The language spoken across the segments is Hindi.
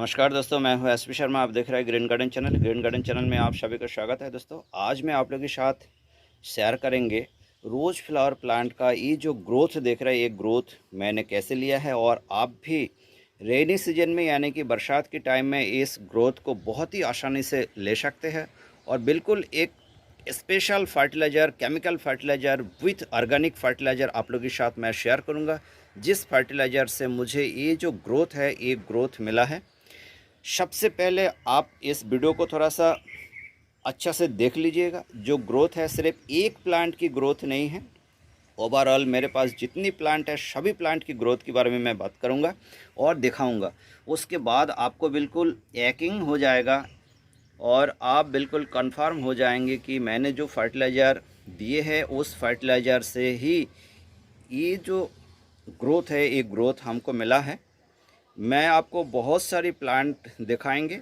नमस्कार दोस्तों, मैं हूं एसपी शर्मा। आप देख रहे हैं green garden channel. Green garden channel में आप सभी का स्वागत है। दोस्तों, आज मैं आप लोगों के साथ शेयर करेंगे रोज़ फ्लावर प्लांट का ये जो ग्रोथ देख रहे हैं, ये ग्रोथ मैंने कैसे लिया है और आप भी रेनी सीजन में यानी कि बरसात के टाइम में इस ग्रोथ को बहुत ही आसानी से ले सकते हैं। और बिल्कुल एक special fertiliser, chemical fertiliser with organic fertiliser आप लोगों के साथ मैं शेयर करूँगा, जिस फर्टिलाइज़र से मुझे ये जो ग्रोथ है, ये ग्रोथ मिला है। सबसे पहले आप इस वीडियो को थोड़ा सा अच्छा से देख लीजिएगा। जो ग्रोथ है सिर्फ एक प्लांट की ग्रोथ नहीं है, ओवरऑल मेरे पास जितनी प्लांट है सभी प्लांट की ग्रोथ के बारे में मैं बात करूंगा और दिखाऊंगा। उसके बाद आपको बिल्कुल यकीन हो जाएगा और आप बिल्कुल कंफर्म हो जाएंगे कि मैंने जो फर्टिलाइज़र दिए हैं उस फर्टिलाइज़र से ही ये जो ग्रोथ है, ये ग्रोथ हमको मिला है। मैं आपको बहुत सारी प्लांट दिखाएंगे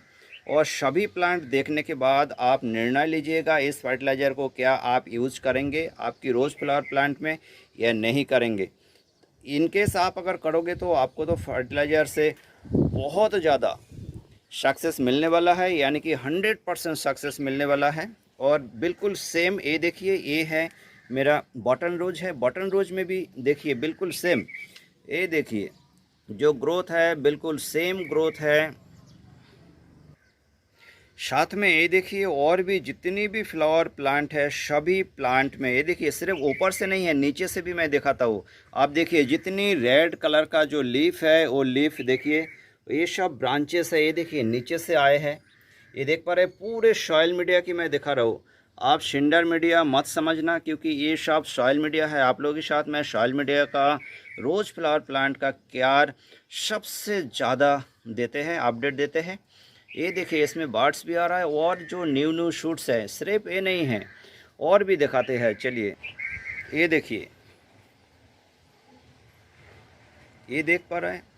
और सभी प्लांट देखने के बाद आप निर्णय लीजिएगा इस फर्टिलाइज़र को क्या आप यूज़ करेंगे आपकी रोज़ फ्लावर प्लांट में या नहीं करेंगे। इनकेस आप अगर करोगे तो आपको तो फर्टिलाइज़र से बहुत ज़्यादा सक्सेस मिलने वाला है, यानी कि 100% सक्सेस मिलने वाला है। और बिल्कुल सेम ये देखिए, ये है मेरा बटन रोज है। बटन रोज में भी देखिए बिल्कुल सेम, ये देखिए जो ग्रोथ है बिल्कुल सेम ग्रोथ है। साथ में ये देखिए और भी जितनी भी फ्लावर प्लांट है सभी प्लांट में ये देखिए, सिर्फ ऊपर से नहीं है नीचे से भी मैं दिखाता हूँ। आप देखिए जितनी रेड कलर का जो लीफ है वो लीफ देखिए, ये सब ब्रांचेस है। ये देखिए नीचे से आए हैं, ये देख पा रहे हैं। पूरे सॉइल मीडिया की मैं दिखा रहा हूँ, आप सिंडर मीडिया मत समझना क्योंकि ये सब सॉइल मीडिया है। आप लोगों के साथ मैं सॉइल मीडिया का रोज़ फ्लावर प्लांट का केयर सबसे ज़्यादा देते हैं, अपडेट देते हैं। ये देखिए इसमें बर्ड्स भी आ रहा है और जो न्यू शूट्स हैं सिर्फ ये नहीं है और भी दिखाते हैं। चलिए ये देखिए, ये देख पा रहे हैं।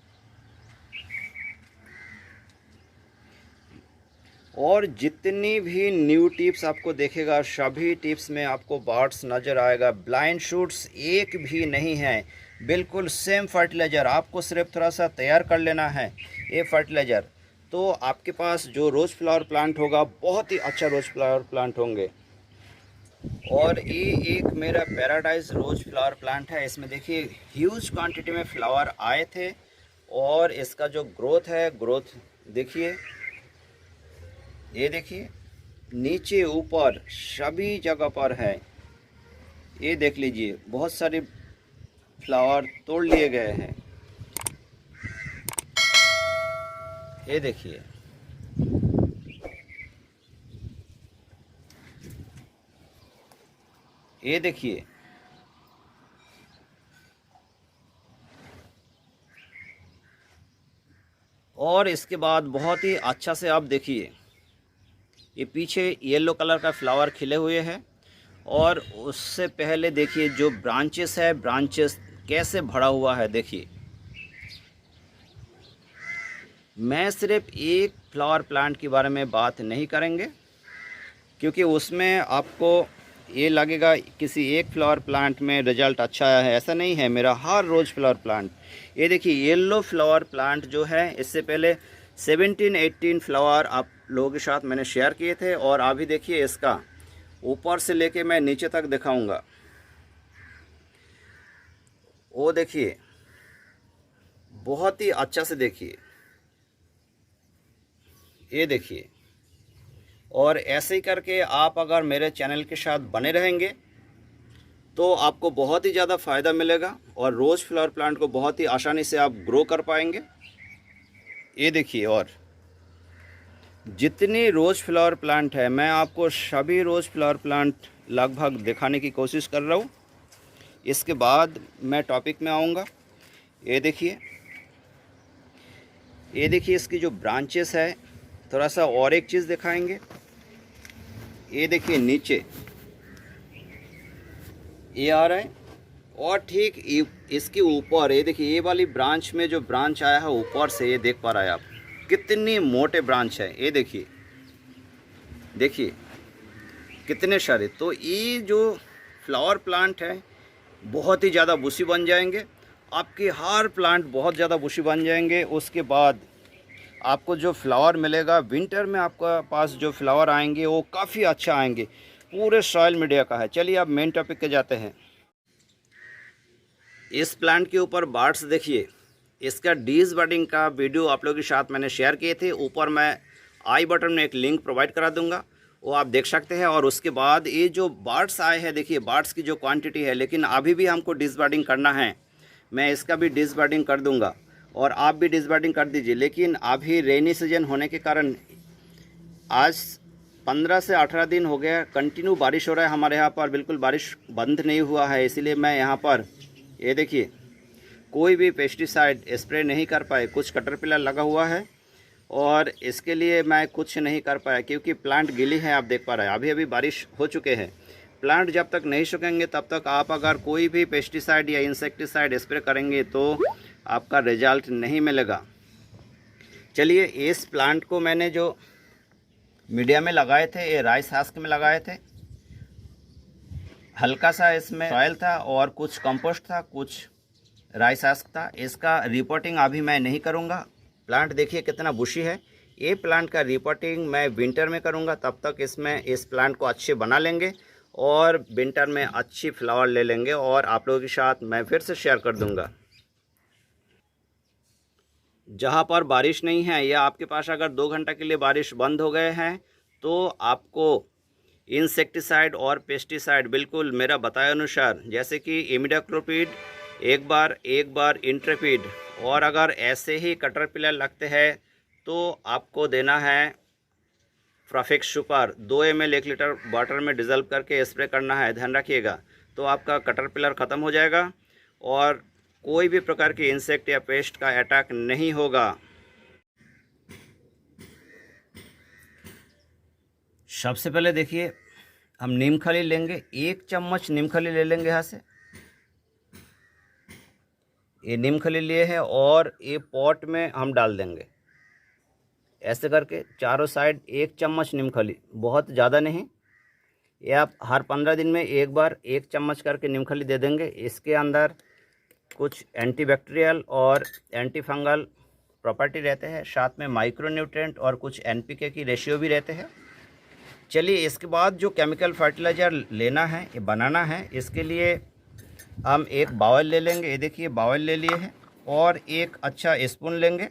और जितनी भी न्यू टिप्स आपको देखेगा सभी टिप्स में आपको बर्ड्स नज़र आएगा। ब्लाइंड शूट्स एक भी नहीं है, बिल्कुल सेम फर्टिलाइज़र। आपको सिर्फ थोड़ा सा तैयार कर लेना है ये फर्टिलाइज़र, तो आपके पास जो रोज़ फ्लावर प्लांट होगा बहुत ही अच्छा रोज़ फ्लावर प्लांट होंगे। और ये एक मेरा पैराडाइज रोज़ फ्लावर प्लांट है। इसमें देखिए ह्यूज क्वांटिटी में फ्लावर आए थे और इसका जो ग्रोथ है, ग्रोथ देखिए, ये देखिए नीचे ऊपर सभी जगह पर है। ये देख लीजिए बहुत सारे फ्लावर तोड़ लिए गए हैं। ये देखिए, ये देखिए और इसके बाद बहुत ही अच्छा से आप देखिए, ये पीछे येलो कलर का फ्लावर खिले हुए हैं। और उससे पहले देखिए जो ब्रांचेस है, ब्रांचेस कैसे भरा हुआ है देखिए। मैं सिर्फ एक फ्लावर प्लांट के बारे में बात नहीं करेंगे क्योंकि उसमें आपको ये लगेगा किसी एक फ्लावर प्लांट में रिजल्ट अच्छा आया है, ऐसा नहीं है। मेरा हर रोज़ फ्लावर प्लांट, ये देखिए येलो फ्लावर प्लांट जो है, इससे पहले 17-18 फ्लावर आप लोगों के साथ मैंने शेयर किए थे। और अभी देखिए इसका ऊपर से लेके मैं नीचे तक दिखाऊंगा। वो देखिए बहुत ही अच्छा से देखिए, ये देखिए। और ऐसे ही करके आप अगर मेरे चैनल के साथ बने रहेंगे तो आपको बहुत ही ज़्यादा फ़ायदा मिलेगा और रोज़ फ्लावर प्लांट को बहुत ही आसानी से आप ग्रो कर पाएंगे। ये देखिए, और जितनी रोज़ फ्लावर प्लांट है मैं आपको सभी रोज़ फ्लावर प्लांट लगभग दिखाने की कोशिश कर रहा हूँ। इसके बाद मैं टॉपिक में आऊँगा। ये देखिए, ये देखिए इसकी जो ब्रांचेस है, थोड़ा सा और एक चीज़ दिखाएंगे। ये देखिए नीचे ये आ रहा है और ठीक इसके ऊपर ये देखिए, ये वाली ब्रांच में जो ब्रांच आया है ऊपर से, ये देख पा रहा है आप कितनी मोटे ब्रांच है। ये देखिए, देखिए कितने सारे। तो ये जो फ्लावर प्लांट है बहुत ही ज़्यादा बुशी बन जाएंगे, आपके हर प्लांट बहुत ज़्यादा बुशी बन जाएंगे। उसके बाद आपको जो फ्लावर मिलेगा विंटर में, आपका पास जो फ्लावर आएंगे वो काफ़ी अच्छा आएंगे। पूरे सॉइल मीडिया का है। चलिए अब मेन टॉपिक पे जाते हैं। इस प्लांट के ऊपर बार्ड्स देखिए, इसका डीज बडिंग का वीडियो आप लोगों के साथ मैंने शेयर किए थे। ऊपर मैं आई बटन में एक लिंक प्रोवाइड करा दूंगा, वो आप देख सकते हैं। और उसके बाद ये जो बार्ड्स आए हैं, देखिए बार्ड्स की जो क्वांटिटी है, लेकिन अभी भी हमको डिस बडिंग करना है। मैं इसका भी डिस बडिंग कर दूंगा और आप भी डिस बडिंग कर दीजिए। लेकिन अभी रेनी सीजन होने के कारण आज 15 से 18 दिन हो गया कंटिन्यू बारिश हो रहा है हमारे यहाँ पर, बिल्कुल बारिश बंद नहीं हुआ है। इसीलिए मैं यहाँ पर ये देखिए कोई भी पेस्टिसाइड स्प्रे नहीं कर पाए। कुछ कैटरपिलर लगा हुआ है और इसके लिए मैं कुछ नहीं कर पाया क्योंकि प्लांट गीली है। आप देख पा रहे हैं अभी अभी बारिश हो चुके हैं। प्लांट जब तक नहीं सूखेंगे तब तक आप अगर कोई भी पेस्टिसाइड या इंसेक्टिसाइड स्प्रे करेंगे तो आपका रिजल्ट नहीं मिलेगा। चलिए, इस प्लांट को मैंने जो मीडिया में लगाए थे, ये राइस हस्क में लगाए थे। हल्का सा इसमें सॉइल था और कुछ कंपोस्ट था, कुछ राइस हस्क था। इसका रिपोर्टिंग अभी मैं नहीं करूँगा। प्लांट देखिए कितना बुशी है। ये प्लांट का रिपोर्टिंग मैं विंटर में करूँगा। तब तक इसमें इस प्लांट को अच्छे बना लेंगे और विंटर में अच्छी फ्लावर ले लेंगे और आप लोगों के साथ मैं फिर से शेयर कर दूँगा। जहाँ पर बारिश नहीं है या आपके पास अगर 2 घंटा के लिए बारिश बंद हो गए हैं तो आपको इंसेक्टिसाइड और पेस्टिसाइड बिल्कुल मेरा बताए अनुसार, जैसे कि इमिडाक्लोपीड एक बार इंट्रेपिड, और अगर ऐसे ही कैटरपिलर लगते हैं तो आपको देना है प्रॉफिक्स सुपर 2 ml 1 लीटर वाटर में डिज़ोल्व करके स्प्रे करना है। ध्यान रखिएगा, तो आपका कैटरपिलर ख़त्म हो जाएगा और कोई भी प्रकार की इंसेक्ट या पेस्ट का अटैक नहीं होगा। सबसे पहले देखिए हम नीम खली लेंगे। 1 चम्मच नीम खली ले लेंगे यहाँ से। ये नीम खली लिए है और ये पॉट में हम डाल देंगे ऐसे करके चारों साइड। 1 चम्मच नीम खली, बहुत ज़्यादा नहीं। ये आप हर 15 दिन में एक बार 1 चम्मच करके नीम खली दे देंगे। इसके अंदर कुछ एंटीबैक्टीरियल और एंटी फंगल प्रॉपर्टी रहते हैं, साथ में माइक्रोन्यूट्रिएंट और कुछ एनपीके की रेशियो भी रहते हैं। चलिए, इसके बाद जो केमिकल फर्टिलाइज़र लेना है, ये बनाना है, इसके लिए हम एक बाउल ले लेंगे। ये देखिए बाउल ले लिए हैं और एक अच्छा स्पून लेंगे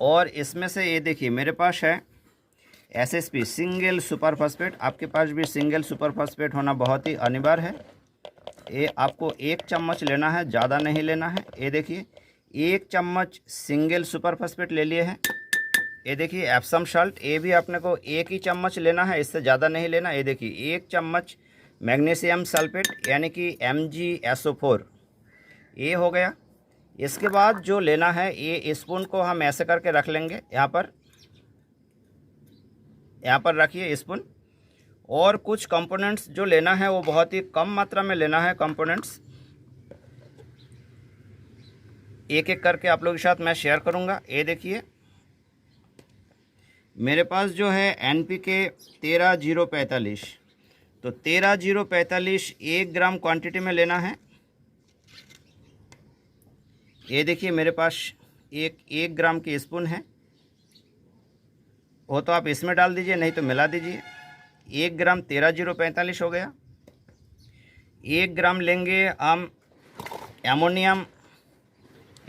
और इसमें से ये देखिए मेरे पास है एसएसपी सिंगल सुपर फॉस्फेट। आपके पास भी सिंगल सुपर फॉस्फेट होना बहुत ही अनिवार्य है। ये आपको 1 चम्मच लेना है, ज़्यादा नहीं लेना है। ये देखिए 1 चम्मच सिंगल सुपर फॉस्फेट ले लिए हैं। ये देखिए एप्सम सॉल्ट, ये भी अपने को 1 ही चम्मच लेना है, इससे ज़्यादा नहीं लेना। ये देखिए 1 चम्मच मैग्नीशियम सल्फेट यानी कि MgSO4, ये हो गया। इसके बाद जो लेना है, ये स्पून को हम ऐसे करके रख लेंगे यहाँ पर रखिए स्पून। और कुछ कंपोनेंट्स जो लेना है वो बहुत ही कम मात्रा में लेना है। कंपोनेंट्स एक एक करके आप लोगों के साथ मैं शेयर करूँगा। ये देखिए मेरे पास जो है NPK 13045, तो 13045 1 ग्राम क्वांटिटी में लेना है। ये देखिए मेरे पास एक ग्राम की स्पून है, वो तो आप इसमें डाल दीजिए, नहीं तो मिला दीजिए। 1 ग्राम 13045 हो गया। 1 ग्राम लेंगे हम एमोनियम।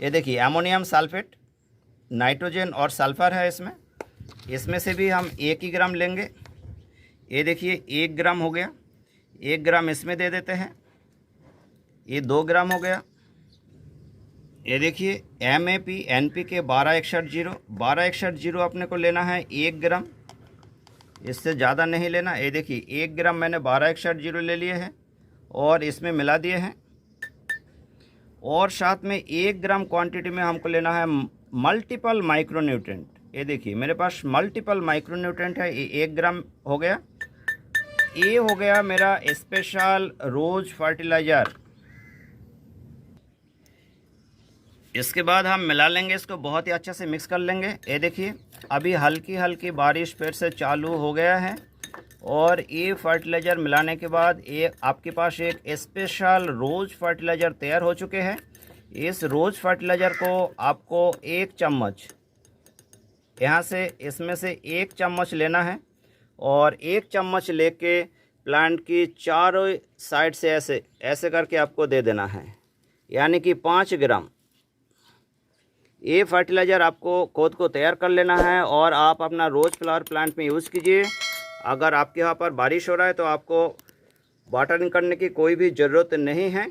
ये देखिए एमोनियम सल्फेट, नाइट्रोजन और सल्फ़र है इसमें से भी हम 1 ही ग्राम लेंगे। ये देखिए 1 ग्राम हो गया। 1 ग्राम इसमें दे देते हैं, ये 2 ग्राम हो गया। ये देखिए MAP NPK 12160 अपने को लेना है 1 ग्राम, इससे ज़्यादा नहीं लेना। ये देखिए 1 ग्राम मैंने 12160 ले लिए हैं और इसमें मिला दिए हैं। और साथ में 1 ग्राम क्वांटिटी में हमको लेना है मल्टीपल माइक्रोन्यूट्रेंट। ये देखिए मेरे पास मल्टीपल माइक्रोन्यूट्रेंट है, ये 1 ग्राम हो गया। ये हो गया मेरा स्पेशल रोज फर्टिलाइज़र। इसके बाद हम मिला लेंगे इसको, बहुत ही अच्छे से मिक्स कर लेंगे। ये देखिए अभी हल्की हल्की बारिश फिर से चालू हो गया है और ये फर्टिलाइज़र मिलाने के बाद ये आपके पास एक स्पेशल रोज फर्टिलाइज़र तैयार हो चुके हैं। इस रोज़ फर्टिलाइज़र को आपको 1 चम्मच यहाँ से, इसमें से 1 चम्मच लेना है और 1 चम्मच लेके प्लांट की चारों साइड से ऐसे ऐसे करके आपको दे देना है, यानी कि 5 ग्राम। ये फर्टिलाइज़र आपको खुद को तैयार कर लेना है और आप अपना रोज़ फ्लावर प्लांट में यूज़ कीजिए। अगर आपके यहाँ पर बारिश हो रहा है तो आपको वाटरिंग करने की कोई भी ज़रूरत नहीं है,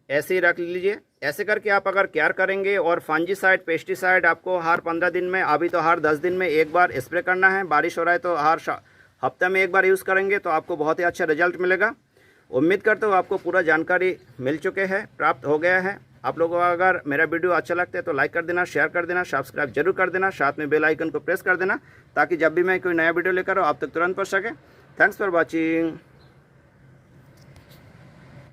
ऐसे ही रख लीजिए। ऐसे करके आप अगर केयर करेंगे और फंजीसाइड पेस्टिसाइड आपको हर 15 दिन में, अभी तो हर 10 दिन में एक बार स्प्रे करना है। बारिश हो रहा है तो हर हफ्ते में एक बार यूज़ करेंगे तो आपको बहुत ही अच्छा रिजल्ट मिलेगा। उम्मीद करता हूँ आपको पूरा जानकारी मिल चुके हैं, प्राप्त हो गया है। आप लोगों को अगर मेरा वीडियो अच्छा लगता है तो लाइक कर देना, शेयर कर देना, सब्सक्राइब जरूर कर देना, साथ में बेल आइकन को प्रेस कर देना ताकि जब भी मैं कोई नया वीडियो लेकर आऊँ आप तक तुरंत पहुँच सके। Thanks for watching.